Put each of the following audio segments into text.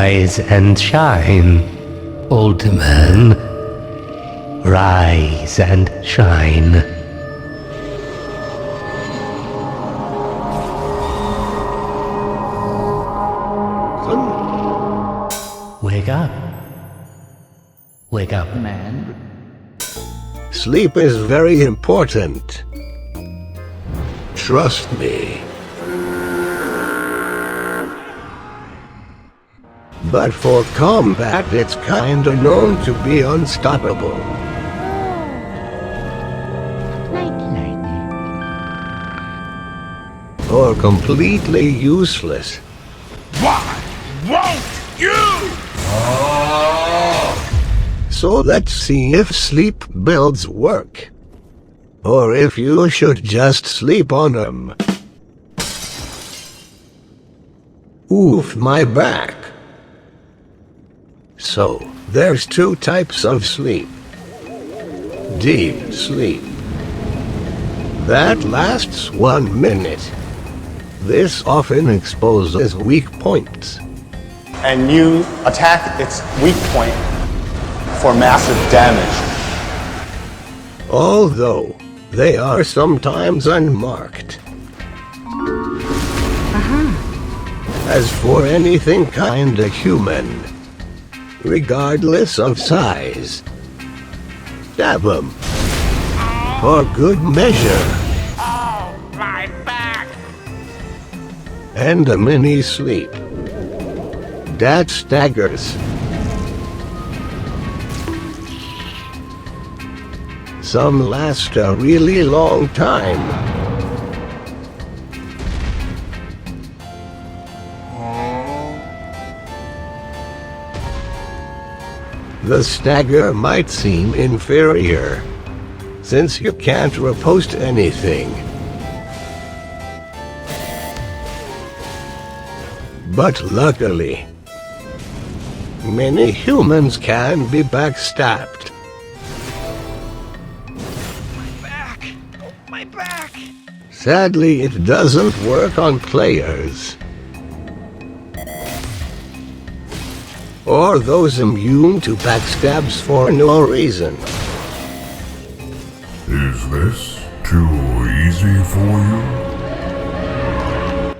Rise and shine, old man. Rise and shine. Wake up. Wake up, man. Sleep is very important. Trust me. But for combat, it's kinda known to be unstoppable. Or completely useless. Why won't you? So let's see if sleep builds work. Or if you should just sleep on them. Oof, my back. So, there's two types of sleep. Deep sleep. That lasts 1 minute. This often exposes weak points. And you attack its weak point for massive damage. Although, they are sometimes unmarked. As for anything kinda human, regardless of size, stab 'em. For good measure. Oh, my back! And a mini sleep. That staggers. Some last a really long time. The stagger might seem inferior, since you can't riposte anything. But luckily, many humans can be backstabbed. My back! Sadly, it doesn't work on players. Or those immune to backstabs for no reason. Is this too easy for you?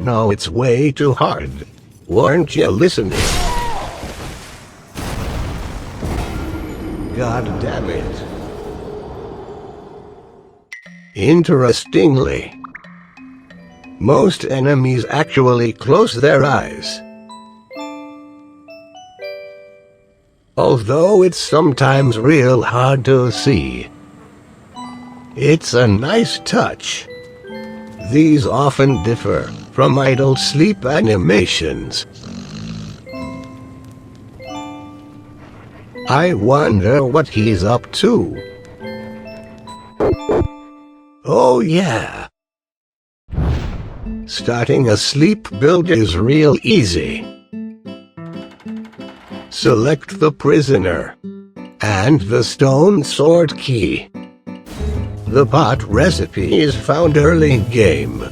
No, it's way too hard. Weren't you listening? God damn it. Interestingly, most enemies actually close their eyes. Although it's sometimes real hard to see. It's a nice touch. These often differ from idle sleep animations. I wonder what he's up to. Oh yeah. Starting a sleep build is real easy. Select the prisoner and the stone sword key. The pot recipe is found early game,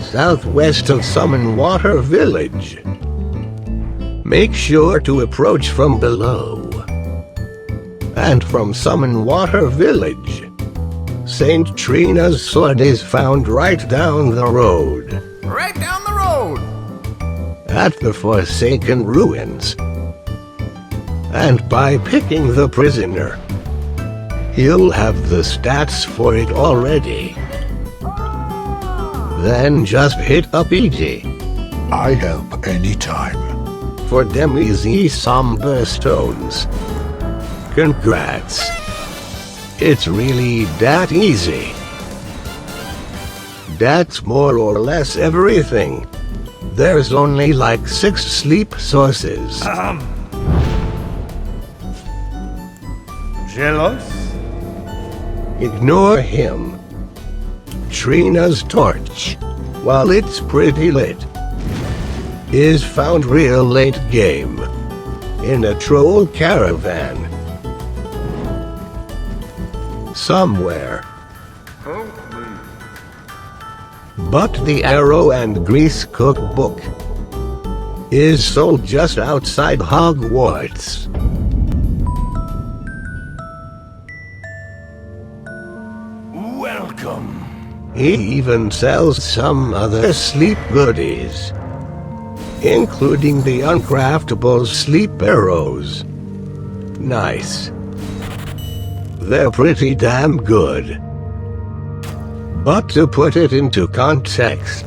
southwest of Summon Water Village. Make sure to approach from below. And from Summon Water Village, Saint Trina's sword is found right down the road. Right down the road! At the Forsaken Ruins. And by picking the prisoner, you'll have the stats for it already. Then just hit up easy. I help anytime. For them easy somber stones. Congrats. It's really that easy. That's more or less everything. There's only like 6 sleep sources. Jealous? Ignore him. Trina's torch, while it's pretty lit, is found real late game in a troll caravan. Somewhere. But the Arrow and Grease cookbook is sold just outside Hogwarts. Welcome. He even sells some other sleep goodies, including the uncraftable sleep arrows. Nice. They're pretty damn good. But to put it into context,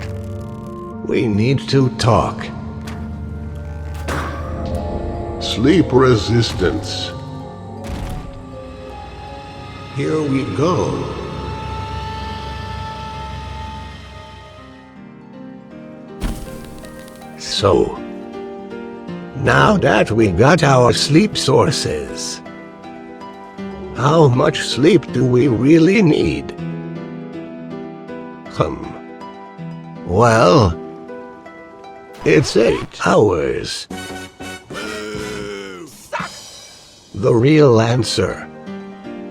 we need to talk. Sleep resistance. Here we go. So, now that we got our sleep sources, how much sleep do we really need? Well, it's 8 hours. The real answer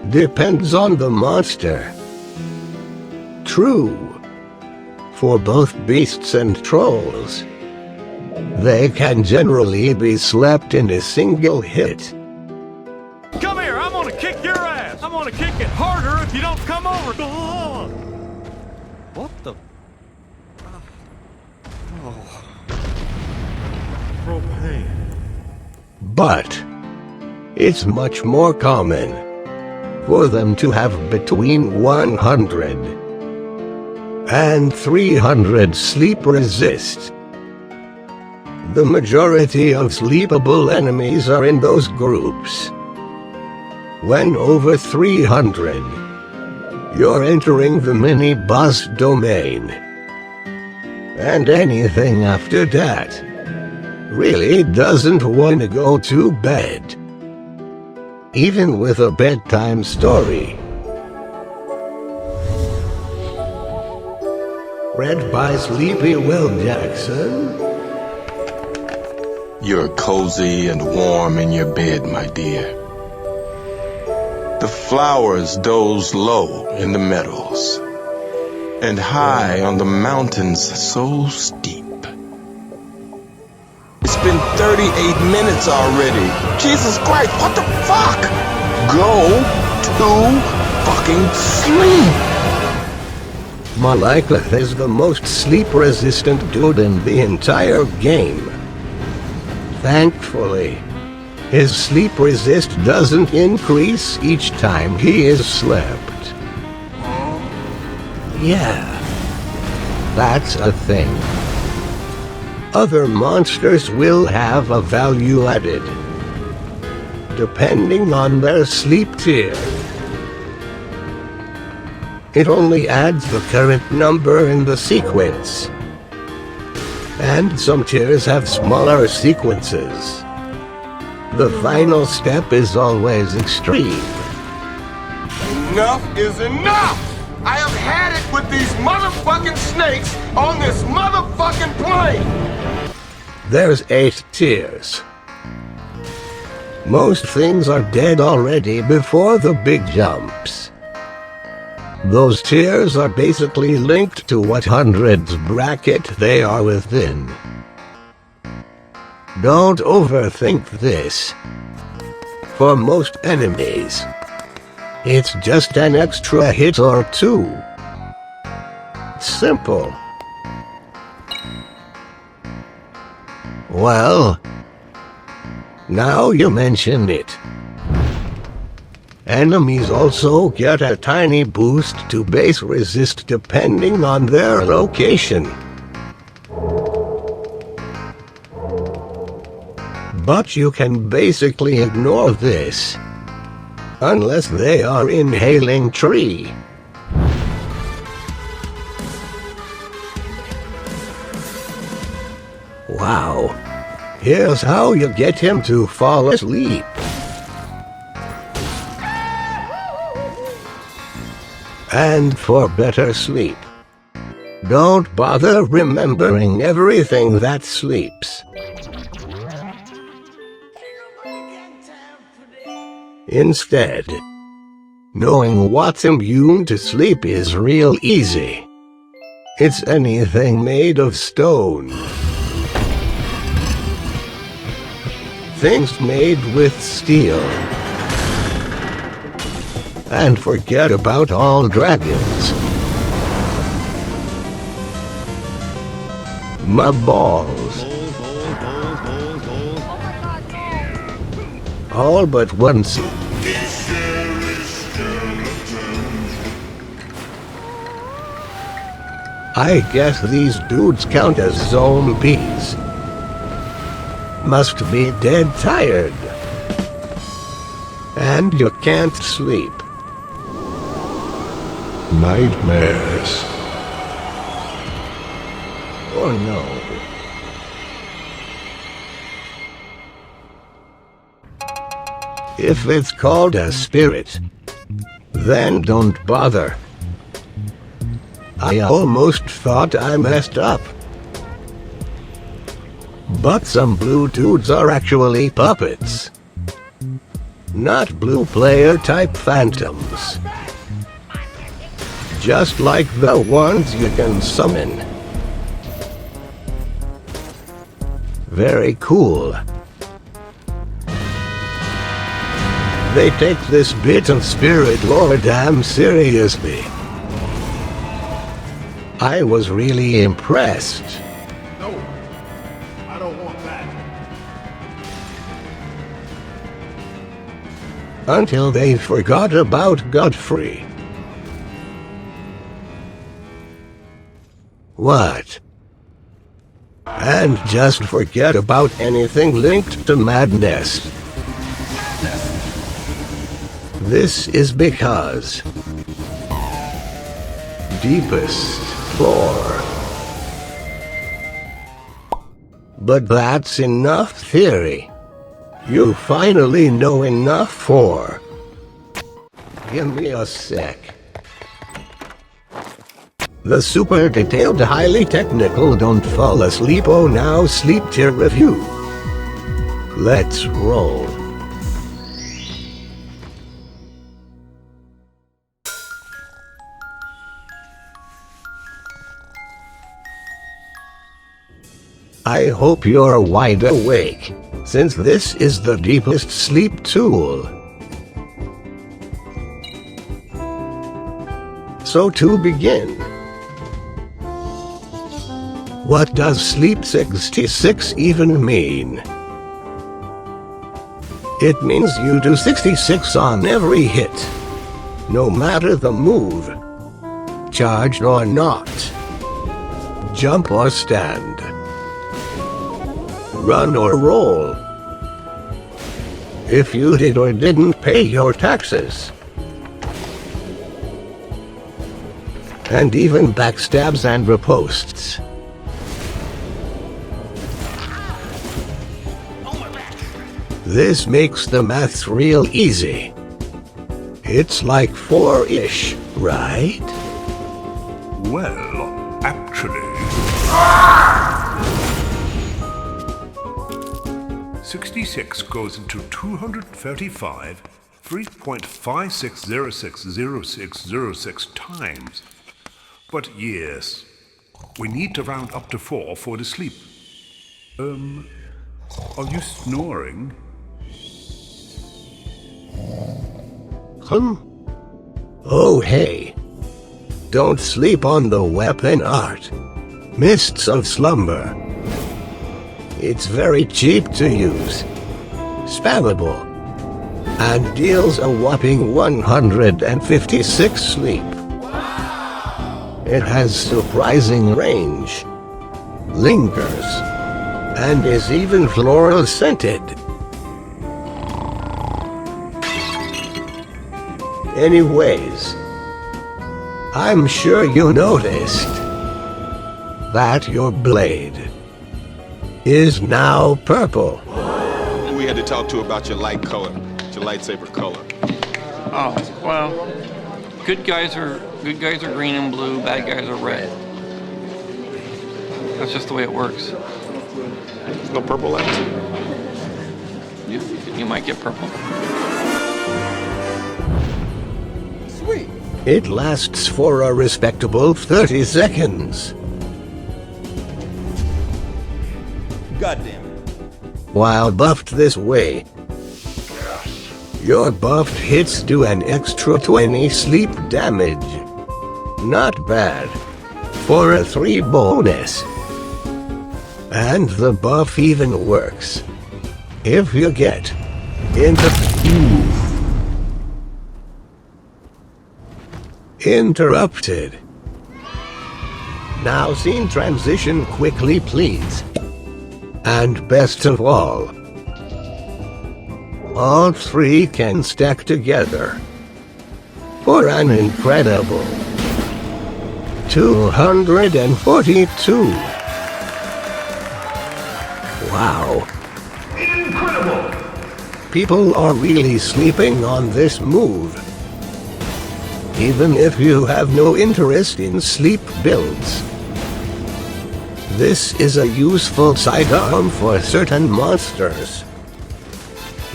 depends on the monster. True, for both beasts and trolls, they can generally be slept in a single hit. Come here, I'm gonna kick your ass. I'm gonna kick it harder if you don't come over. What the? Propane. But it's much more common for them to have between 100 and 300 sleep resist. The majority of sleepable enemies are in those groups. When over 300, you're entering the mini-boss domain. And anything after that really doesn't want to go to bed, even with a bedtime story. Read by Sleepy Will Jackson. You're cozy and warm in your bed, my dear. The flowers doze low in the meadows, and high on the mountains so steep. It's been 38 minutes already. Jesus Christ, what the fuck? Go to fucking sleep. Malika is the most sleep-resistant dude in the entire game. Thankfully, his sleep resist doesn't increase each time he is slept. Yeah, that's a thing. Other monsters will have a value added, depending on their sleep tier. It only adds the current number in the sequence. And some tiers have smaller sequences. The final step is always extreme. Enough is enough! I have had it with these motherfucking snakes on this motherfucking plane! There's 8 tiers. Most things are dead already before the big jumps. Those tiers are basically linked to what hundreds bracket they are within. Don't overthink this. For most enemies, it's just an extra hit or two. Simple. Well, now you mention it. Enemies also get a tiny boost to base resist depending on their location. But you can basically ignore this, unless they are inhaling tree. Wow, here's how you get him to fall asleep. And for better sleep, don't bother remembering everything that sleeps. Instead, knowing what's immune to sleep is real easy. It's anything made of stone. things made with steel. And forget about all dragons. My balls. All but once. I guess these dudes count as zombies. Must be dead tired. And you can't sleep. Nightmares. Oh no. If it's called a spirit, then don't bother. I almost thought I messed up. But some blue dudes are actually puppets. Not blue player type phantoms. Just like the ones you can summon. Very cool. They take this bit of spirit lore damn seriously. I was really impressed. No, I don't want that. Until they forgot about Godfrey. What? And just forget about anything linked to madness. This is because deepest floor. But that's enough theory. You finally know enough for. Give me a sec. The super detailed, highly technical Don't Fall Asleep Oh Now Sleep Tier review. Let's roll. I hope you're wide awake, since this is the deepest sleep tool. So to begin, what does Sleep 66 even mean? It means you do 66 on every hit, no matter the move, charged or not, jump or stand, run or roll. If you did or didn't pay your taxes. And even backstabs and riposts. This makes the maths real easy. It's like 4-ish, right? Well, actually... 66 goes into 235 3.56060606 times. But yes, we need to round up to 4 for the sleep. Are you snoring? Oh hey. Don't sleep on the weapon art. Mists of Slumber. It's very cheap to use, spammable, and deals a whopping 156 sleep. It has surprising range, lingers, and is even floral scented. Anyways, I'm sure you noticed that your blade is now purple. We had to talk to you about your light color, your lightsaber color. Oh, well, good guys are green and blue, bad guys are red. That's just the way it works. There's no purple left. You might get purple. Sweet. It lasts for a respectable 30 seconds. God damn it. While buffed this way, your buffed hits do an extra 20 sleep damage. Not bad for a 3 bonus. And the buff even works if you get interrupted. Now scene transition quickly, please. And best of all 3 can stack together for an incredible 242. Wow. Incredible! People are really sleeping on this move. Even if you have no interest in sleep builds, this is a useful sidearm for certain monsters.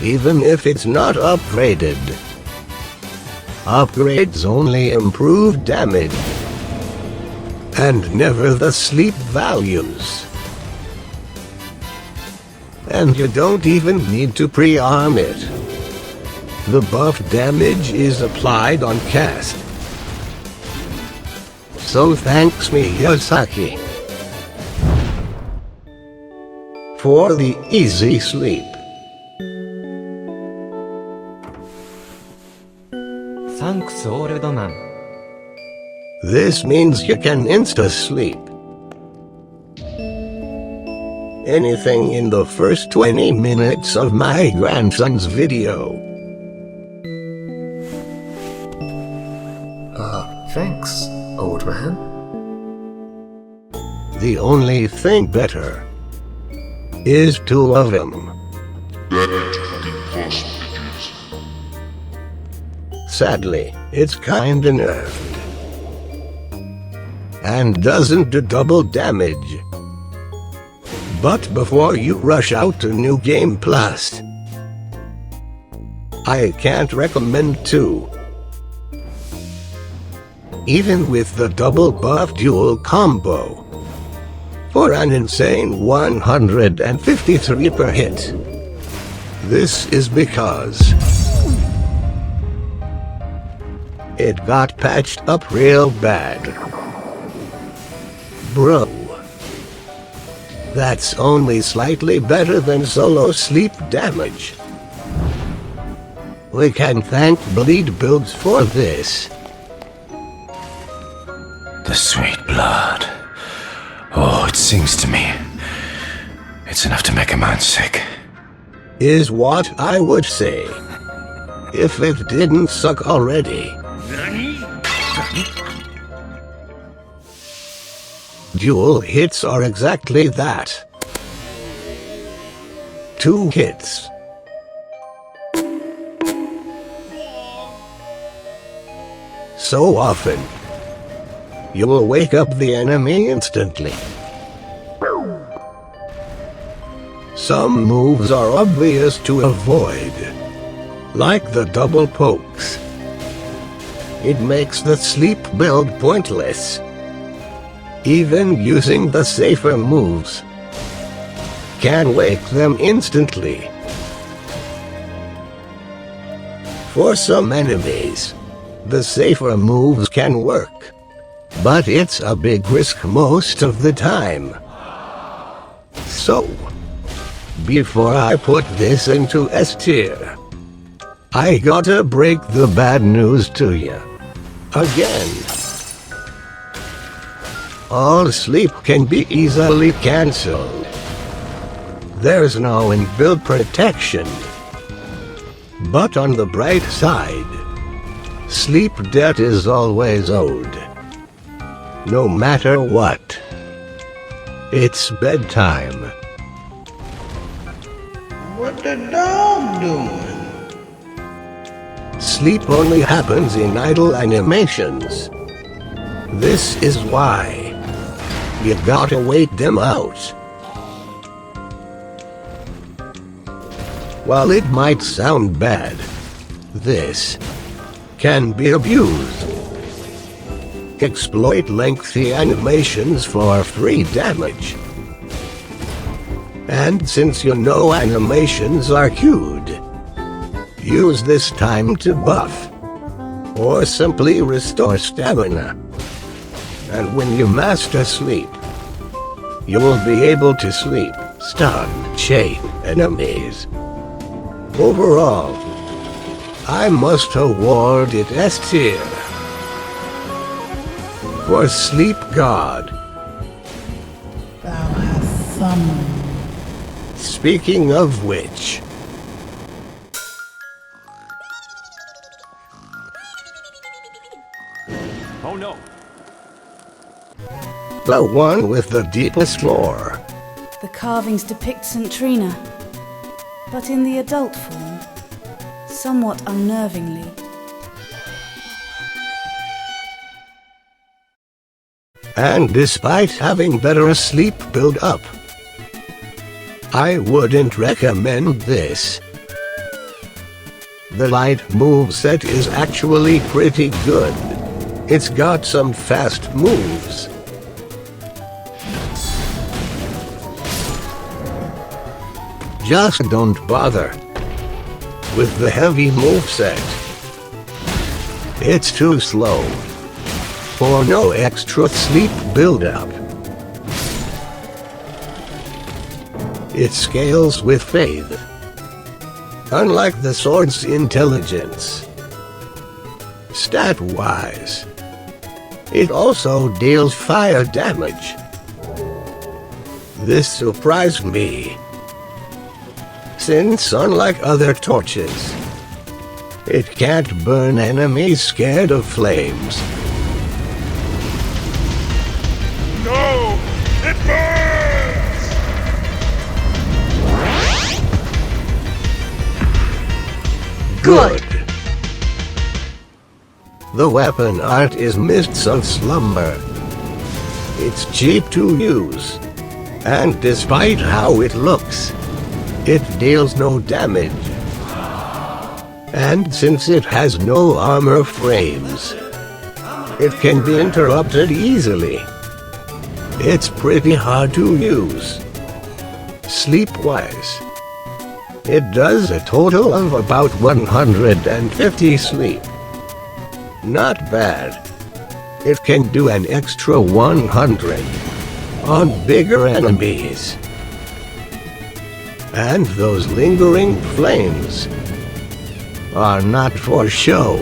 Even if it's not upgraded. Upgrades only improve damage and never the sleep values. And you don't even need to pre-arm it. The buff damage is applied on cast. So thanks Miyazaki for the easy sleep. Thanks, old man. This means you can insta-sleep anything in the first 20 minutes of my grandson's video. Thanks, old man. The only thing better is 2 of them. Sadly, it's kinda nerfed and doesn't do double damage. But before you rush out to New Game Plus, I can't recommend 2. Even with the double buff dual combo for an insane 153 per hit. This is because it got patched up real bad. Bro, that's only slightly better than solo sleep damage. We can thank Bleed Builds for this. The sweet blood. Oh, it sings to me. It's enough to make a man sick. Is what I would say if it didn't suck already. Dual hits are exactly that. 2 hits. So often, you will wake up the enemy instantly. Some moves are obvious to avoid, like the double pokes. It makes the sleep build pointless. Even using the safer moves can wake them instantly. For some enemies, the safer moves can work, but it's a big risk most of the time. So, before I put this into S tier, I gotta break the bad news to you. Again. All sleep can be easily cancelled. There's no inbuilt protection. But on the bright side, sleep debt is always owed. No matter what. It's bedtime. What the dog doing? Sleep only happens in idle animations. This is why you gotta wait them out. While it might sound bad, this can be abused. Exploit lengthy animations for free damage. And since you know animations are cued, use this time to buff, or simply restore stamina. And when you master sleep, you will be able to sleep, stun, chain enemies. Overall, I must award it S tier for Sleep God. Thou hast summoned. Speaking of which, oh no. The one with the deepest lore. The carvings depict St. Trina, but in the adult form, somewhat unnervingly. And despite having better sleep build-up, I wouldn't recommend this. The light moveset is actually pretty good. It's got some fast moves. Just don't bother with the heavy moveset. It's too slow for no extra sleep build-up. It scales with faith, unlike the sword's intelligence. Stat-wise, it also deals fire damage. This surprised me, since unlike other torches, it can't burn enemies scared of flames. No! It burns! Good! The weapon art is Mists of Slumber. It's cheap to use, and despite how it looks, it deals no damage. And since it has no armor frames, it can be interrupted easily. It's pretty hard to use. Sleep-wise, it does a total of about 150 sleep. Not bad. It can do an extra 100 on bigger enemies. And those lingering flames are not for show.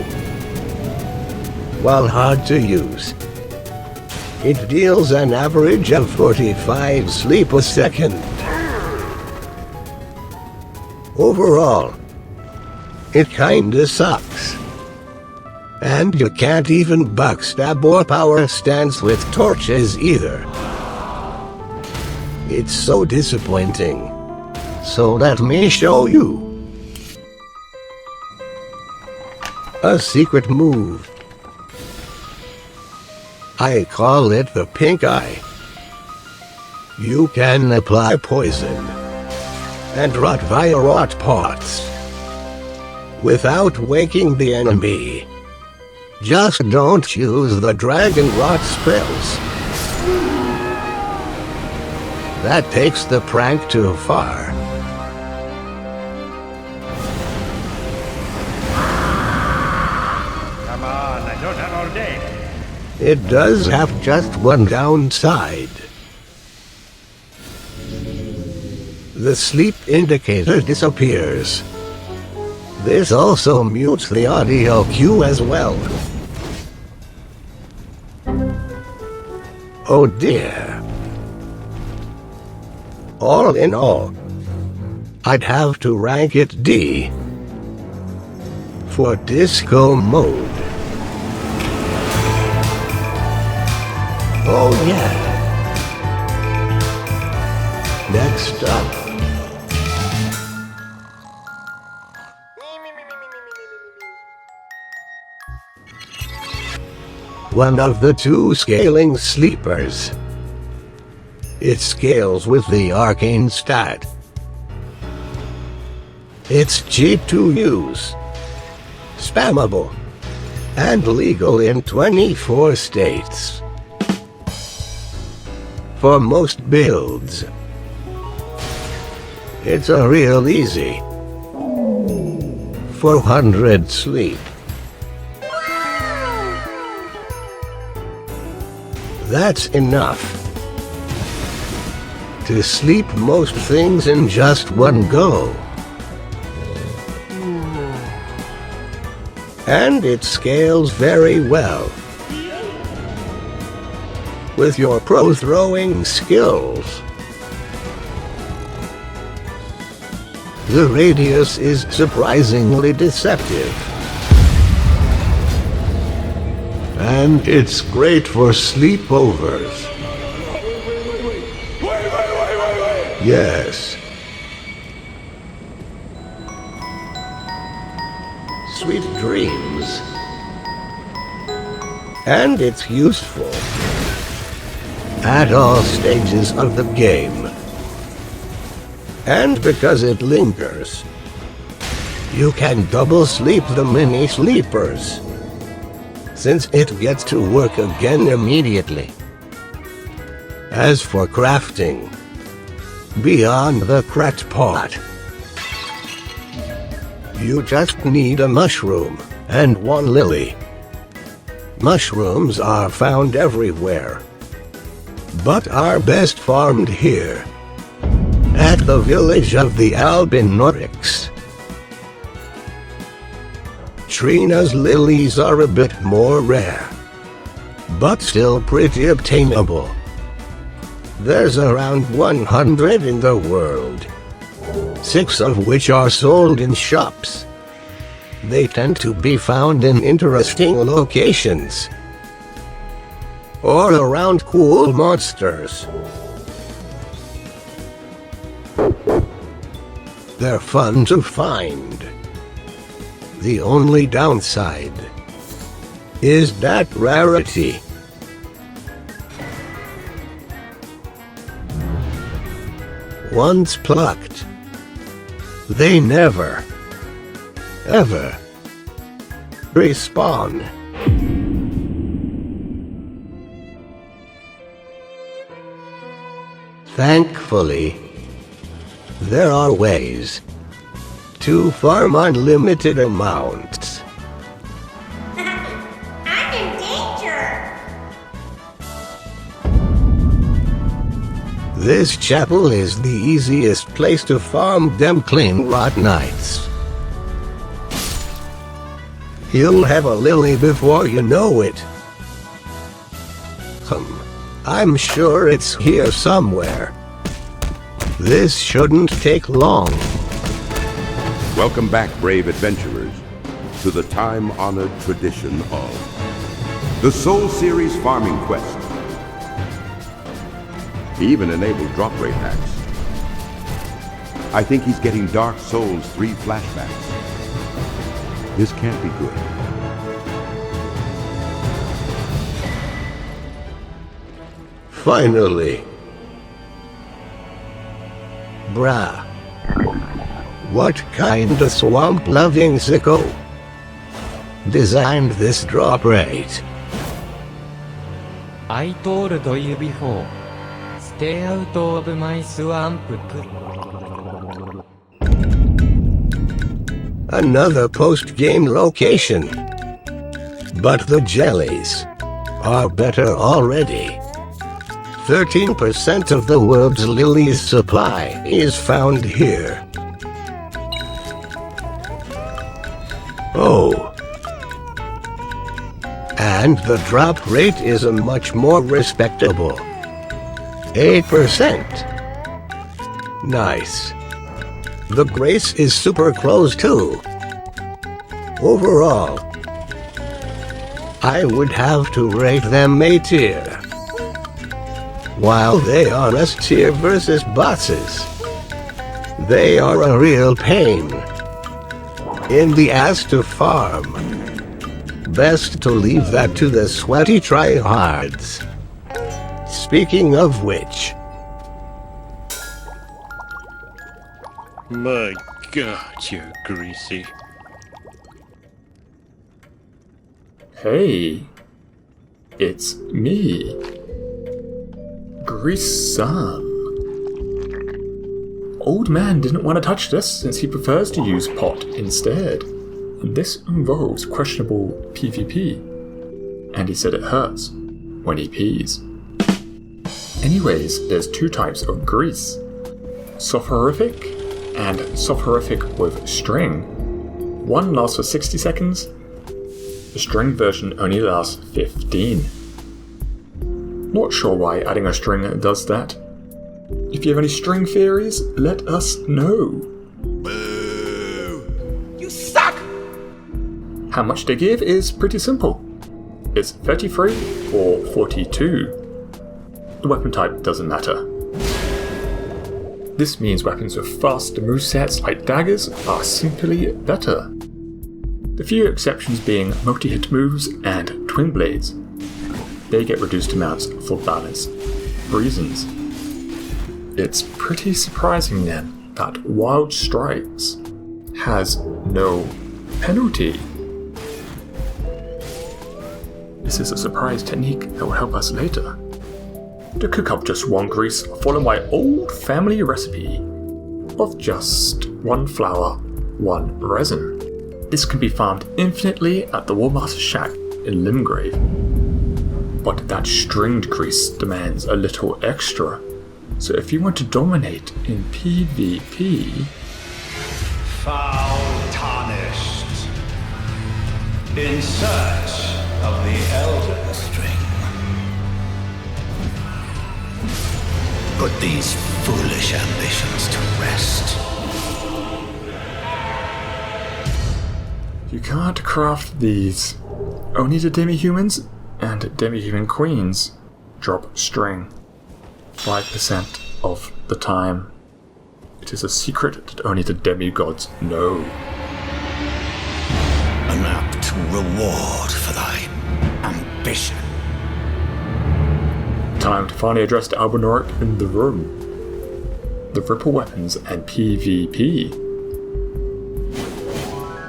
While hard to use, it deals an average of 45 sleep a second. Overall, it kinda sucks. And you can't even backstab or power stance with torches either. It's so disappointing. So let me show you a secret move. I call it the pink eye. You can apply poison and rot via rot pots without waking the enemy. Just don't use the dragon rot spells. That takes the prank too far. Come on, I don't have all day. It does have just one downside. The sleep indicator disappears. This also mutes the audio cue as well. Oh dear. All in all, I'd have to rank it D for disco mode. Oh yeah. Next up, one of the two scaling sleepers. It scales with the arcane stat. It's cheap to use, spammable, and legal in 24 states. For most builds, It's a real easy 400 sleep. That's enough to sleep most things in just one go. And it scales very well with your pro throwing skills. The radius is surprisingly deceptive. And it's great for sleepovers. Yes. Sweet dreams. And it's useful at all stages of the game. And because it lingers, you can double sleep the mini sleepers, since it gets to work again immediately. As for crafting, beyond the cracked pot, you just need a mushroom and one lily. Mushrooms are found everywhere, but are best farmed here, at the village of the Albinorics. Trina's lilies are a bit more rare, but still pretty obtainable. There's around 100 in the world, 6 of which are sold in shops. They tend to be found in interesting locations, or around cool monsters. They're fun to find. The only downside is that rarity. Once plucked, they never, ever respawn. Thankfully, there are ways to farm unlimited amounts. I'm in danger! This chapel is the easiest place to farm them clean rot nights. You'll have a lily before you know it. I'm sure it's here somewhere. This shouldn't take long. Welcome back, brave adventurers, to the time-honored tradition of the Soul Series Farming Quest. He even enabled drop rate hacks. I think he's getting Dark Souls 3 flashbacks. This can't be good. Finally. Brah. What kind of swamp-loving sicko designed this drop rate? I told you before. Stay out of my swamp. Another post-game location. But the jellies are better already. 13% of the world's lilies supply is found here. Oh. And the drop rate is a much more respectable 8%. Nice. The grace is super close too. Overall, I would have to rate them A tier. While they are S tier versus bosses, they are a real pain in the ass to farm. Best to leave that to the sweaty tryhards. Speaking of which, my God, you're greasy. Hey, it's me, Grease-san. old man didn't want to touch this since he prefers to use pot instead. And this involves questionable PvP. And he said it hurts when he pees. Anyways, there's 2 types of grease. Soporific and soporific with string. One lasts for 60 seconds. The string version only lasts 15. Not sure why adding a string does that. If you have any string theories, let us know. Boo! You suck! How much they give is pretty simple. It's 33 or 42. The weapon type doesn't matter. This means weapons with faster movesets like daggers are simply better. The few exceptions being multi-hit moves and twin blades. They get reduced amounts for balance reasons. It's pretty surprising then that Wild Strikes has no penalty. This is a surprise technique that will help us later. To cook up just 1 grease, follow my old family recipe of just 1 flour, 1 resin. This can be farmed infinitely at the Warmaster Shack in Limgrave. But that stringed grease demands a little extra, so if you want to dominate in PvP... Foul tarnished, in search of the Elden string. Put these foolish ambitions to rest. You can't craft these. Only the demi-humans and demi-human queens drop string 5% of the time. It is a secret that only the demigods know. An apt reward for thy ambition. Time to finally address the Albinoric in the room. The Ripple weapons and PvP.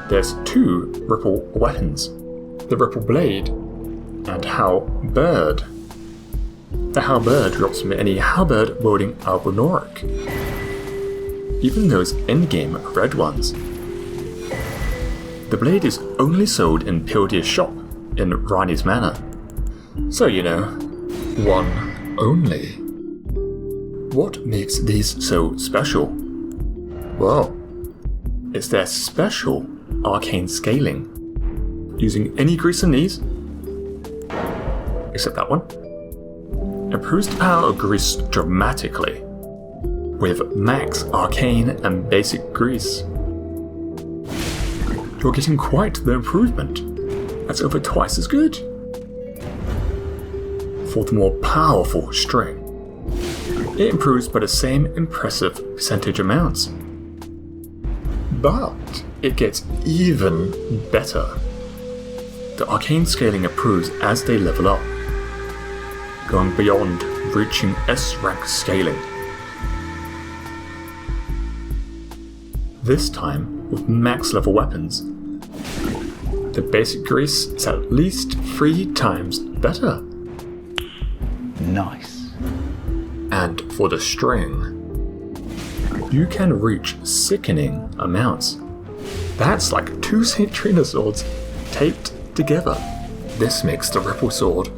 There's 2 Ripple weapons. The Ripple Blade and Halberd. The Halberd drops from any halberd wielding Albinoric. Even those endgame red ones. The blade is only sold in Pildia's shop in Rani's Manor. So you know, 1 only. What makes these so special? Well, it's their special arcane scaling. Using any grease in these, except that one, improves the power of grease dramatically. With max arcane and basic grease, you're getting quite the improvement. That's over twice as good. For the more powerful string, it improves by the same impressive percentage amounts. But it gets even better. The arcane scaling improves as they level up, going beyond reaching S-rank scaling. This time with max level weapons. The basic grease is at least 3 times better. Nice. And for the string, you can reach sickening amounts. That's like 2 St. Trina swords taped together. This makes the Ripple Sword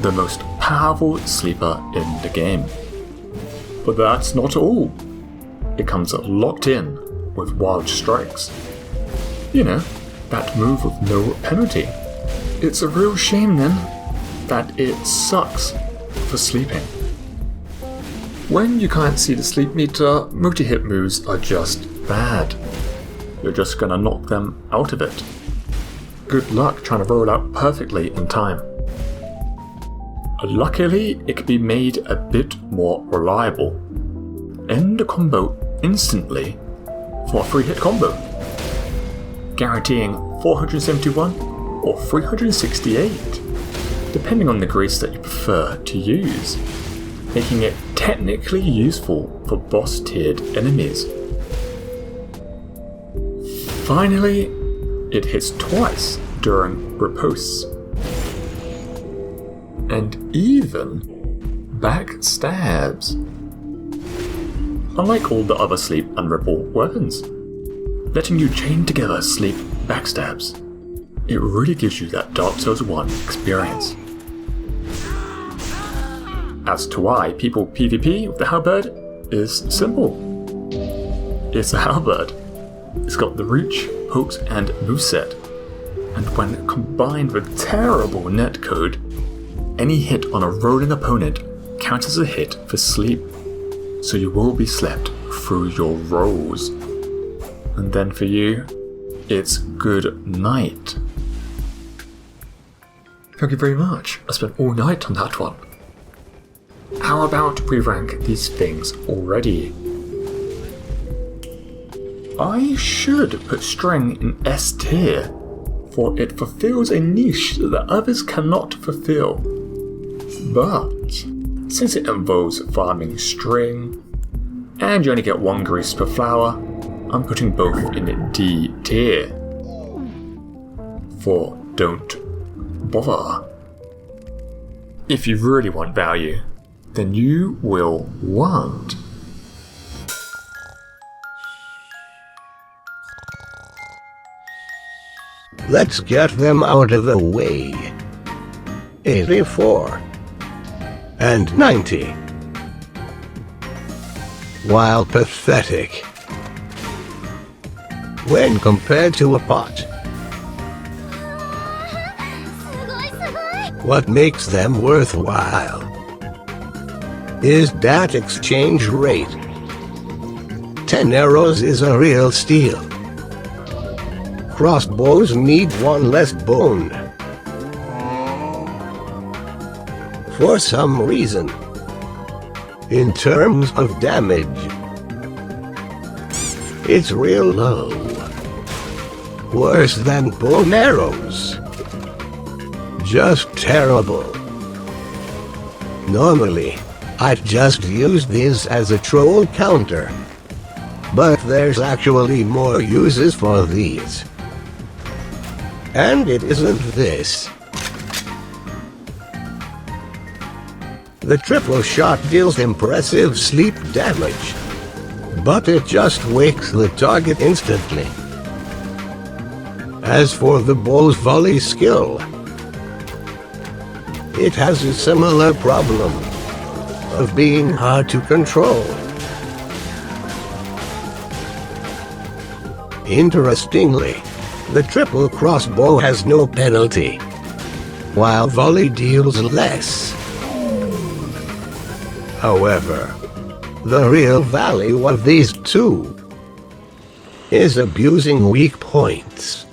the most powerful sleeper in the game. But that's not all. It comes locked in with Wild Strikes. You know, that move with no penalty. It's a real shame then that it sucks for sleeping. When you can't see the sleep meter, multi-hit moves are just bad. You're just gonna knock them out of it. Good luck trying to roll out perfectly in time. Luckily, it can be made a bit more reliable. End the combo instantly for a 3-hit combo, guaranteeing 471 or 368, depending on the grease that you prefer to use, making it technically useful for boss-tiered enemies. Finally, it hits twice during riposte, and even backstabs. unlike all the other sleep and ripple weapons, letting you chain together sleep backstabs. It really gives you that Dark Souls 1 experience. As to why people PvP with the halberd is simple. It's a halberd. It's got the reach, hooks, and moveset, and when combined with terrible netcode, any hit on a rolling opponent counts as a hit for sleep, so you will be slept through your rolls. And then for you, it's good night. Thank you very much. I spent all night on that one. How about we rank these things already? I should put string in S tier, for it fulfills a niche that others cannot fulfill. But since it involves farming string, and you only get 1 grease per flower, I'm putting both in D tier. For don't bother. If you really want value, then you will want Let's get them out of the way. 84 and 90. While pathetic when compared to a pot, what makes them worthwhile is that exchange rate. 10 arrows is a real steal. Crossbows need 1 less bone. For some reason, in terms of damage, it's real low. Worse than bone arrows. Just terrible. Normally, I'd just use these as a troll counter, but there's actually more uses for these. And it isn't this. The triple shot deals impressive sleep damage, but it just wakes the target instantly. As for the bow's volley skill, it has a similar problem of being hard to control. Interestingly, the triple crossbow has no penalty, while volley deals less. However, the real value of these two is abusing weak points.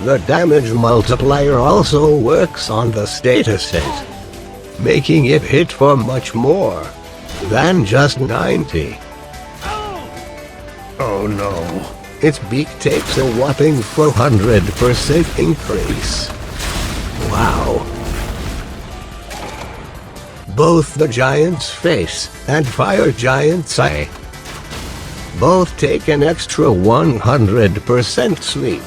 The damage multiplier also works on the status set, making it hit for much more than just 90. Oh no. Its beak takes a whopping 400% increase. Wow. Both the giant's face and fire giant's eye both take an extra 100% sleep.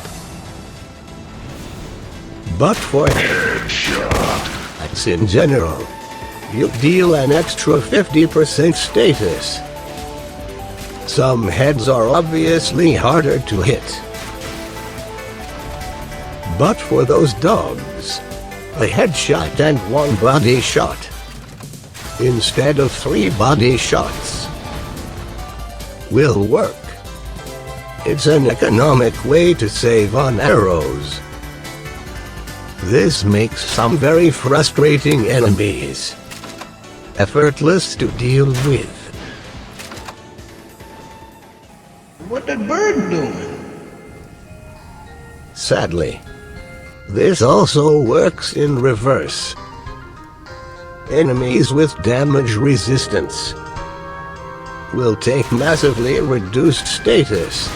But for headshots in general, you deal an extra 50% status. Some heads are obviously harder to hit. But for those dogs, a headshot and 1 body shot, instead of 3 body shots, will work. It's an economic way to save on arrows. This makes some very frustrating enemies effortless to deal with. What that bird doing? Sadly, this also works in reverse. Enemies with damage resistance will take massively reduced status.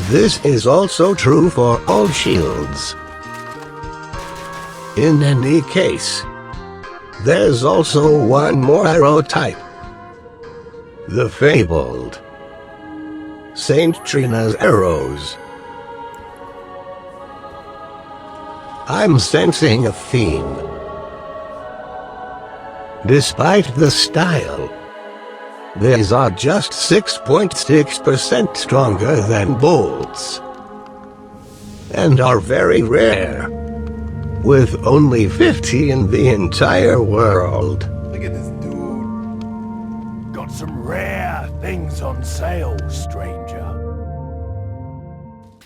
This is also true for all shields. In any case, there's also one more arrow type. The fabled Saint Trina's arrows. I'm sensing a theme. Despite the style, these are just 6.6% stronger than bolts, and are very rare, with only 50 in the entire world. Look at this dude. Got some rare things on sale, stranger.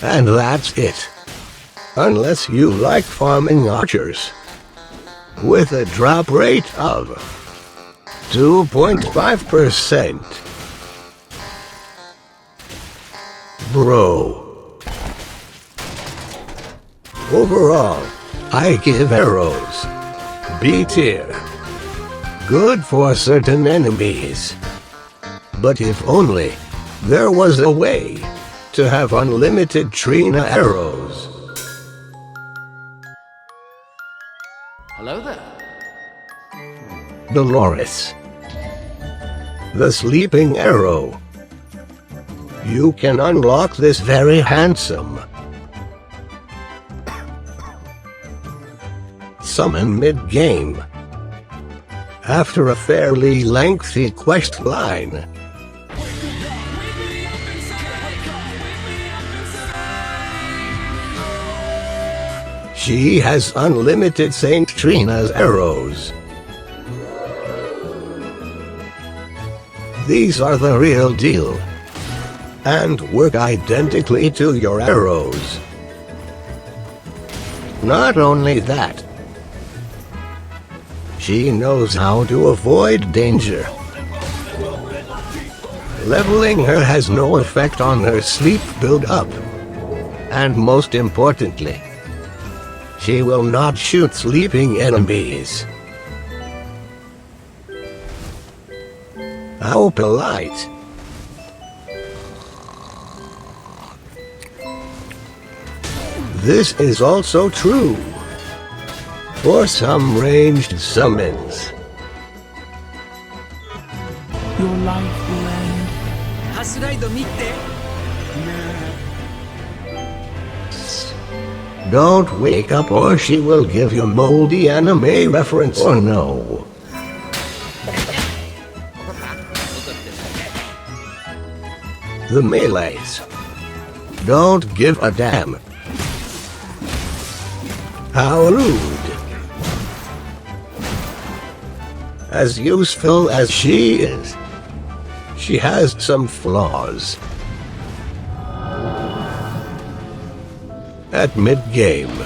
And that's it. Unless you like farming archers. With a drop rate of 2.5%. Bro. Overall, I give arrows B tier. Good for certain enemies. But if only there was a way to have unlimited Trina arrows. Hello there. Dorlores. The sleeping arrow. You can unlock this very handsome summon mid-game after a fairly lengthy quest line. She has unlimited Saint Trina's arrows. These are the real deal, and work identically to your arrows. Not only that, she knows how to avoid danger. Leveling her has no effect on her sleep build-up, and most importantly, she will not shoot sleeping enemies. How polite. This is also true for some ranged summons. Your life will end. 走らいと見て。 Don't wake up or she will give you moldy anime reference or no. The melees don't give a damn. How rude. As useful as she is, she has some flaws. At mid-game,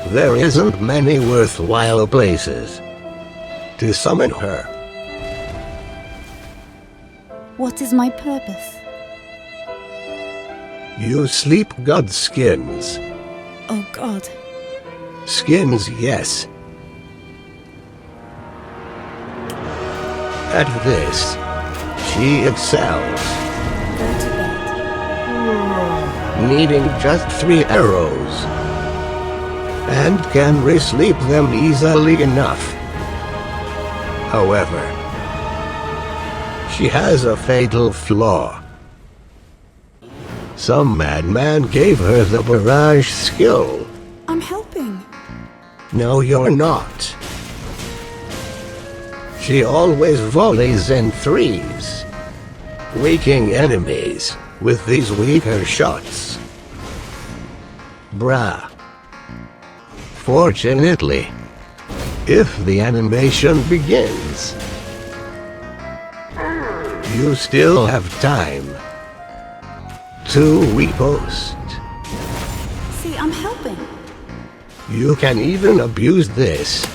there isn't many worthwhile places to summon her. What is my purpose? You sleep god skins. Oh God. Skins, yes. At this, she excels. Needing just 3 arrows, and can re-sleep them easily enough. However, she has a fatal flaw. Some madman gave her the barrage skill. I'm helping. No, you're not. She always volleys in 3s, waking enemies with these weaker shots. Bruh. Fortunately, if the animation begins, you still have time to repost. See, I'm helping. You can even abuse this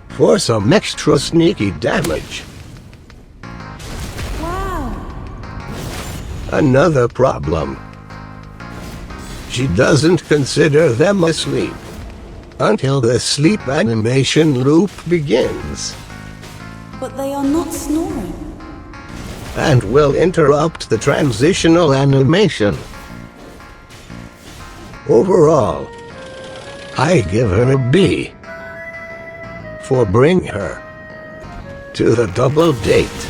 for some extra sneaky damage. Wow. Another problem. She doesn't consider them asleep until the sleep animation loop begins, But they are not snoring. and will interrupt the transitional animation. Overall, I give her a B for bring her to the double date.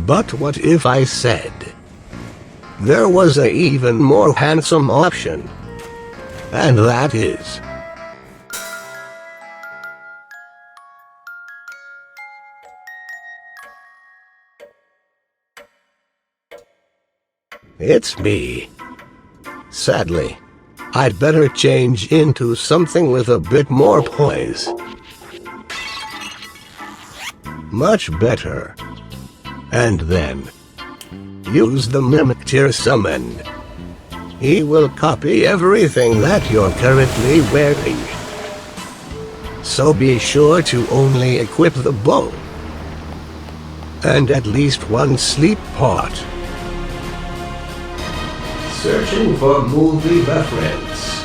But what if I said there was a even more handsome option, and that is It's me. Sadly, I'd better change into something with a bit more poise. Much better. And then, use the mimic tier summon. He will copy everything that you're currently wearing. So be sure to only equip the bow. And at least one sleep pot. Searching for movie reference.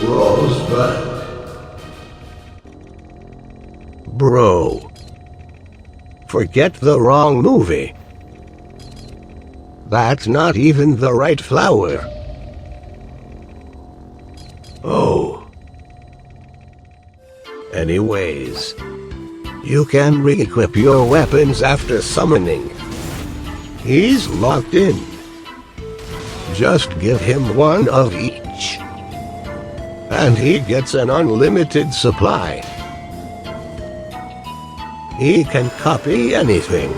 Rosebud. Bro. Forget the wrong movie. That's not even the right flower. Oh. Anyways, you can re-equip your weapons after summoning. He's locked in. Just give him one of each. And he gets an unlimited supply. He can copy anything.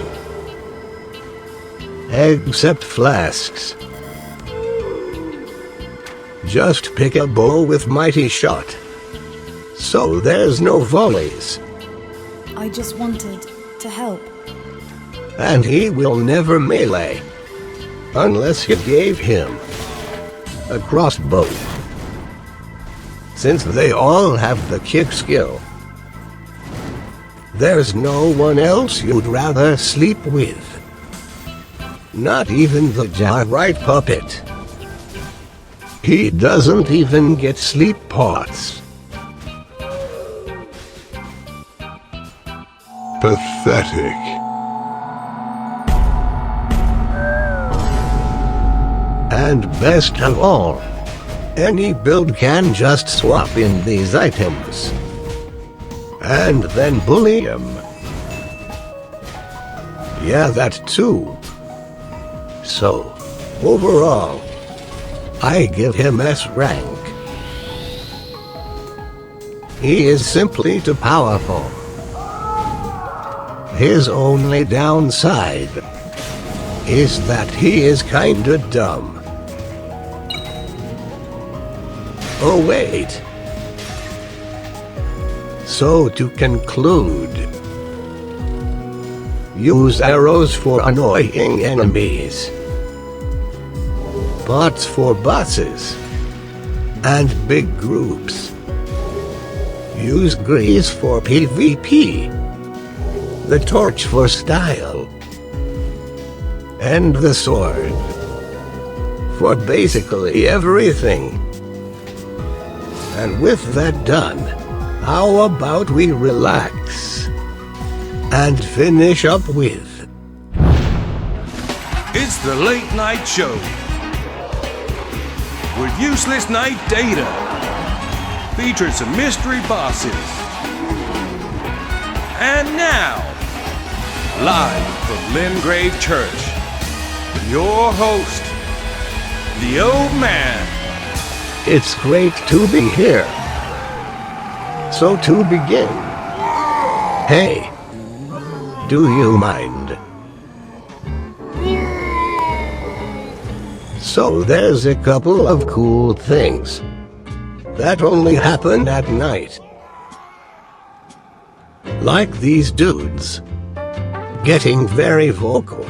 Except flasks. Just pick a bow with mighty shot. So there's no volleys. I just wanted to help. And he will never melee. Unless you gave him a crossbow. Since they all have the kick skill. There's no one else you'd rather sleep with. Not even the Jarite puppet. He doesn't even get sleep pots. Pathetic. And best of all, any build can just swap in these items. And then bully him. Yeah, that too. So, overall, I give him S rank. He is simply too powerful. His only downside is that he is kinda dumb. Oh wait. So to conclude, use arrows for annoying enemies, bots for bosses, and big groups. Use grease for PvP, the torch for style, and the sword for basically everything. And with that done, how about we relax and finish up with... It's the late night show with useless night data, featuring some mystery bosses. And now, live from Lingrave Church, your host, the old man. It's great to be here. So to begin, hey, do you mind? So there's a couple of cool things that only happen at night. Like these dudes getting very vocal.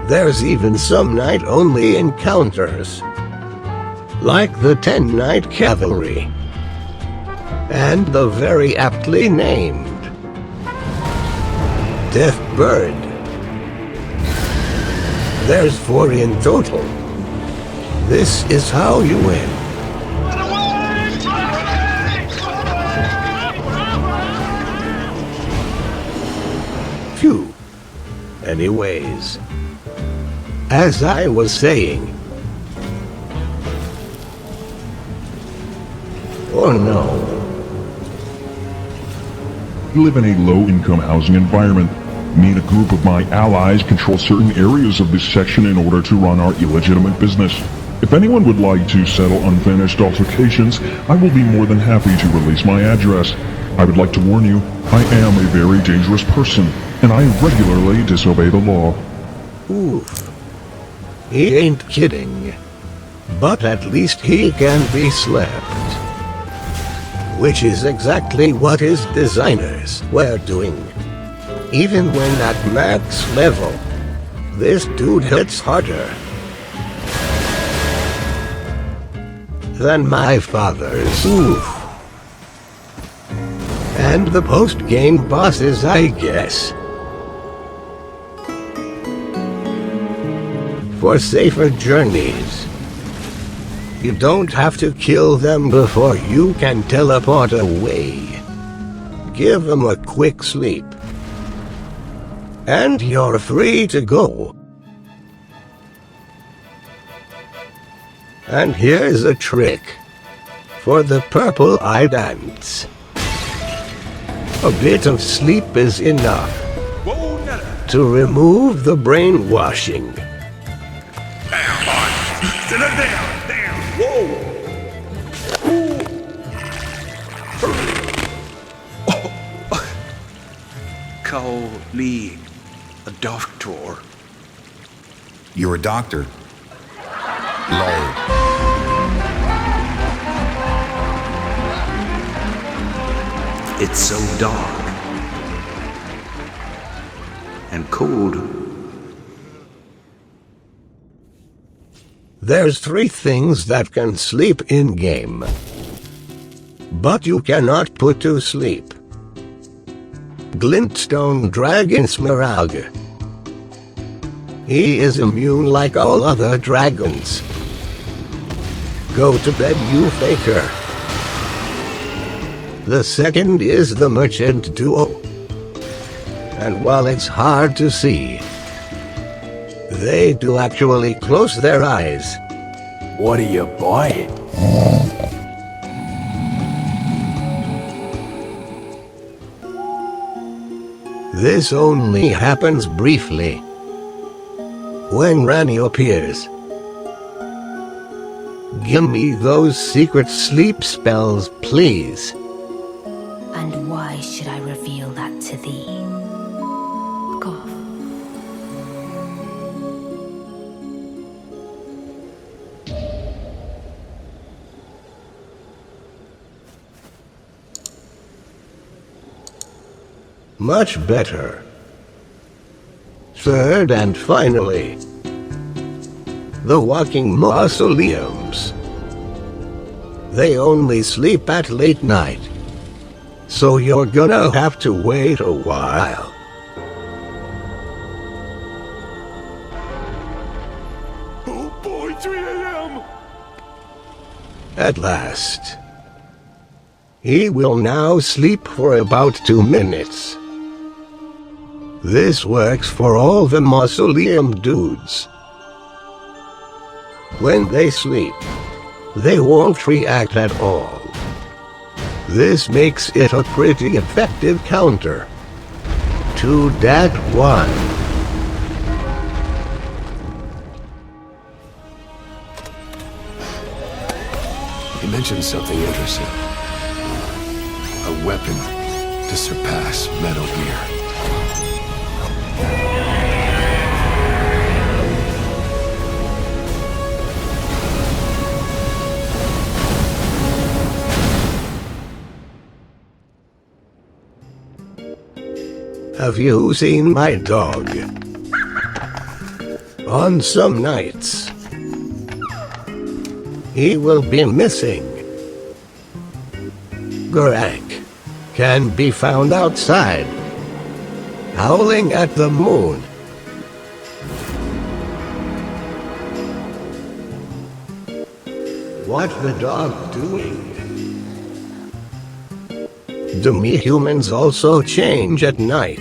There's even some night-only encounters, like the 10-Night Cavalry, and the very aptly named Death Bird. There's 4 in total. This is how you win. Phew. Anyways, as I was saying... Oh no. We live in a low-income housing environment. Me and a group of my allies control certain areas of this section in order to run our illegitimate business. If anyone would like to settle unfinished altercations, I will be more than happy to release my address. I would like to warn you, I am a very dangerous person, and I regularly disobey the law. Oof. He ain't kidding. But at least he can be slept. Which is exactly what his designers were doing. Even when at max level, this dude hits harder than my father's. Oof. And the post-game bosses, I guess. For safer journeys, you don't have to kill them before you can teleport away. Give them a quick sleep, and you're free to go. And here's a trick for the purple-eyed ants. A bit of sleep is enough to remove the brainwashing. Down. Whoa. Call me a doctor. You're a doctor? Lol. It's so dark and cold. There's 3 things that can sleep in-game, but you cannot put to sleep. Glintstone Dragon Smaragd. He is immune like all other dragons. Go to bed, you faker. The second is the Merchant Duo. And while it's hard to see, they do actually close their eyes. What are you buying? This only happens briefly. When Rani appears. Give me those secret sleep spells, please. And why should I reveal that to thee? Cough. Much better. Third and finally, the walking mausoleums. They only sleep at late night, so you're gonna have to wait a while. Oh boy, 3 a.m. At last. He will now sleep for about 2 minutes. This works for all the mausoleum dudes. When they sleep, they won't react at all. This makes it a pretty effective counter to that one. You mentioned something interesting. A weapon to surpass Metal Gear. Have you seen my dog? On some nights, he will be missing. Gorak can be found outside, howling at the moon. What the dog doing? Do me humans also change at night?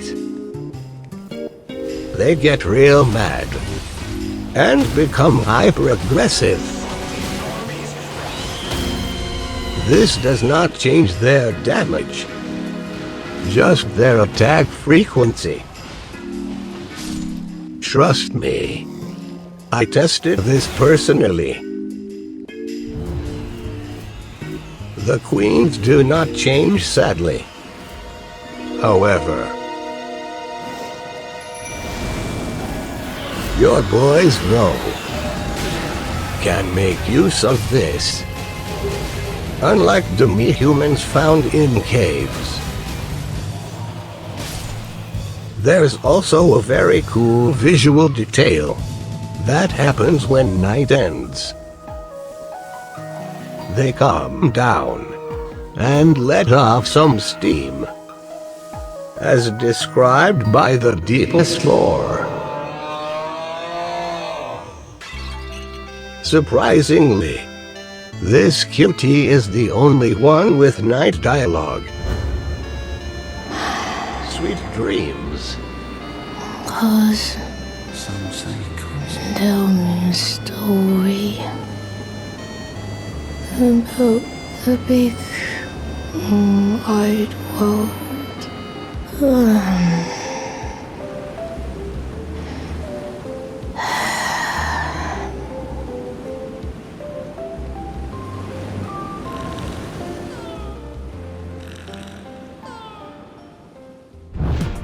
They get real mad and become hyper-aggressive. This does not change their damage, just their attack frequency. Trust me, I tested this personally. The queens do not change, sadly. However, your boys, though, can make use of this. Unlike demi-humans found in caves, there's also a very cool visual detail that happens when night ends. They come down and let off some steam, as described by the deepest lore. Surprisingly, this cutie is the only one with night dialogue. Sweet dreams. Cause tell me a story about the big wide world.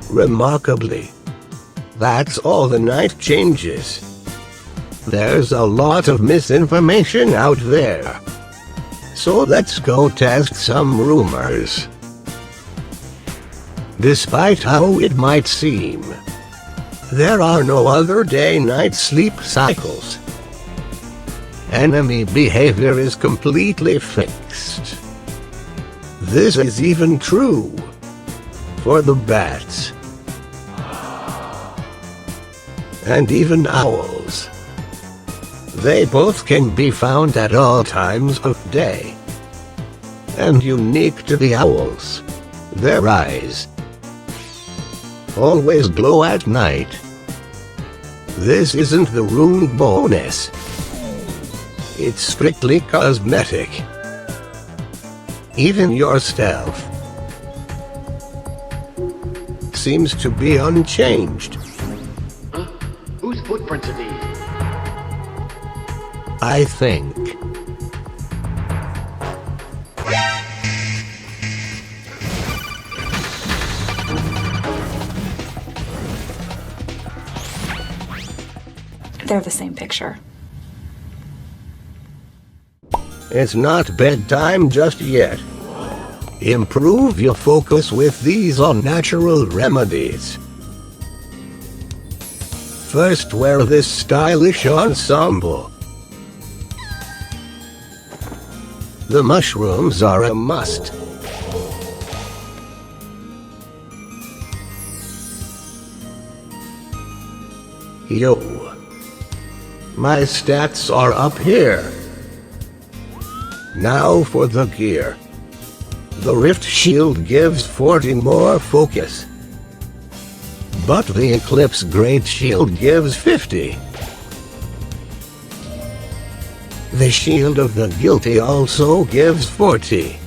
Remarkably, that's all the night changes. There's a lot of misinformation out there. So let's go test some rumors. Despite how it might seem, there are no other day-night sleep cycles. Enemy behavior is completely fixed. This is even true for the bats and even owls. They both can be found at all times of day. And unique to the owls, their eyes always glow at night. This isn't the rune bonus. It's strictly cosmetic. Even your stealth seems to be unchanged. Whose footprints are these? I think. They're the same picture. It's not bedtime just yet. Improve your focus with these all-natural remedies. First, wear this stylish ensemble. The mushrooms are a must. Yo. My stats are up here. Now for the gear. The Rift Shield gives 40 more focus, but the Eclipse Great Shield gives 50. The Shield of the Guilty also gives 40.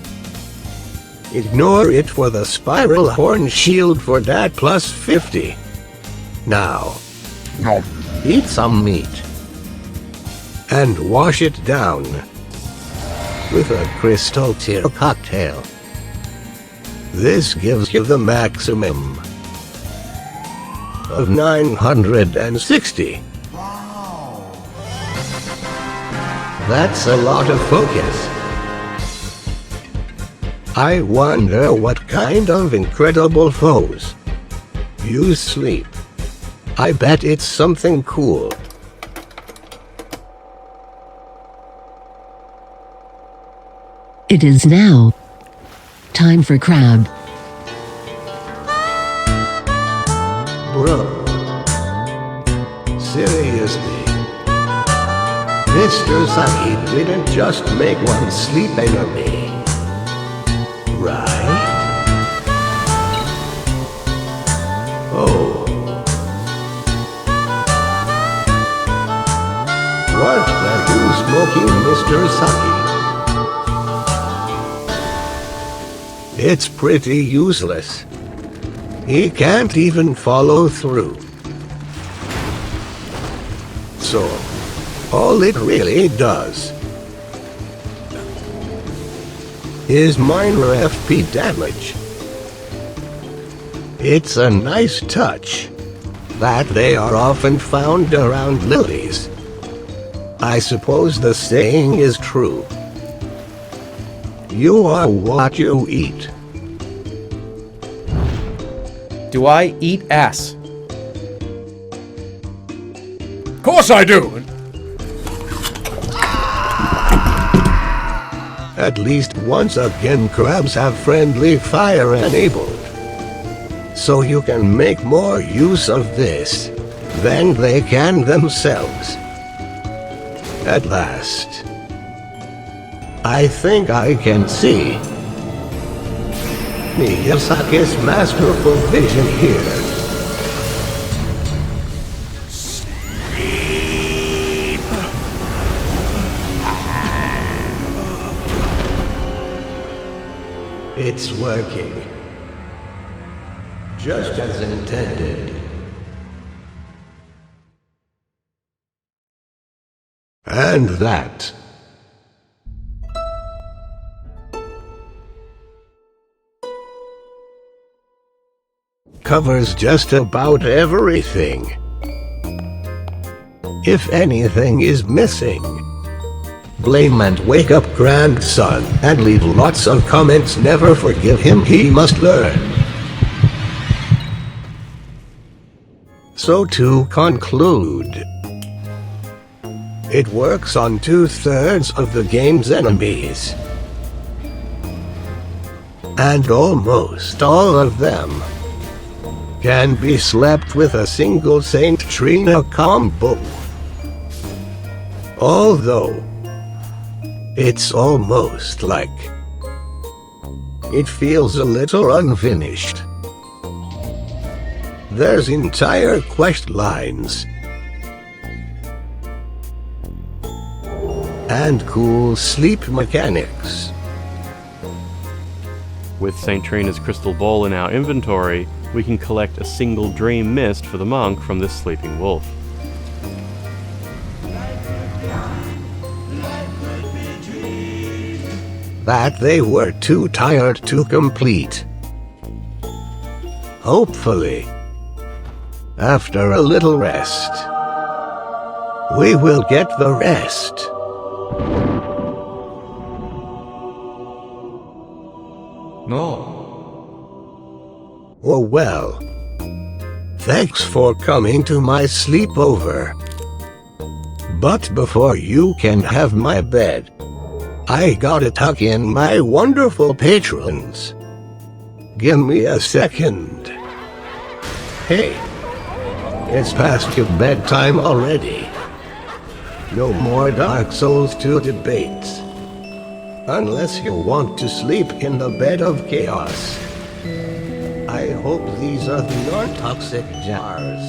Ignore it for the Spiral Horn Shield for that plus 50. Now, eat some meat and wash it down with a crystal tear cocktail. This gives you the maximum of 960. Wow. That's a lot of focus. I wonder what kind of incredible foes you sleep. I bet it's something cool. It is now time for crab. Bro. Seriously. Mr. Saki didn't just make one sleep enemy. Right? Oh. What were you smoking, Mr. Saki? It's pretty useless. He can't even follow through. So, all it really does is minor FP damage. It's a nice touch that they are often found around lilies. I suppose the saying is true. You are what you eat. Do I eat ass? Of course I do! At least once again, crabs have friendly fire enabled. So you can make more use of this than they can themselves. At last, I think I can see Miyazakis' masterful vision here. It's working. Just as intended. And that covers just about everything. If anything is missing, blame and wake up grandson and leave lots of comments. Never forgive him, he must learn. So to conclude, it works on 2/3 of the game's enemies. And almost all of them can be slapped with a single Saint Trina combo. Although, it's almost like it feels a little unfinished. There's entire quest lines and cool sleep mechanics. With St. Trina's crystal ball in our inventory, we can collect a single dream mist for the monk from this sleeping wolf. That they were too tired to complete. Hopefully, after a little rest, we will get the rest. No. Oh well. Thanks for coming to my sleepover. But before you can have my bed, I gotta tuck in my wonderful patrons. Give me a second. Hey, it's past your bedtime already. No more Dark Souls 2 debates. Unless you want to sleep in the bed of chaos. I hope these are the non-toxic jars.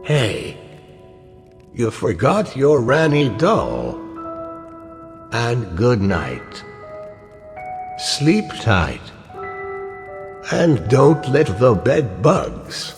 Hey, you forgot your Ranny doll. And good night. Sleep tight. And don't let the bed bugs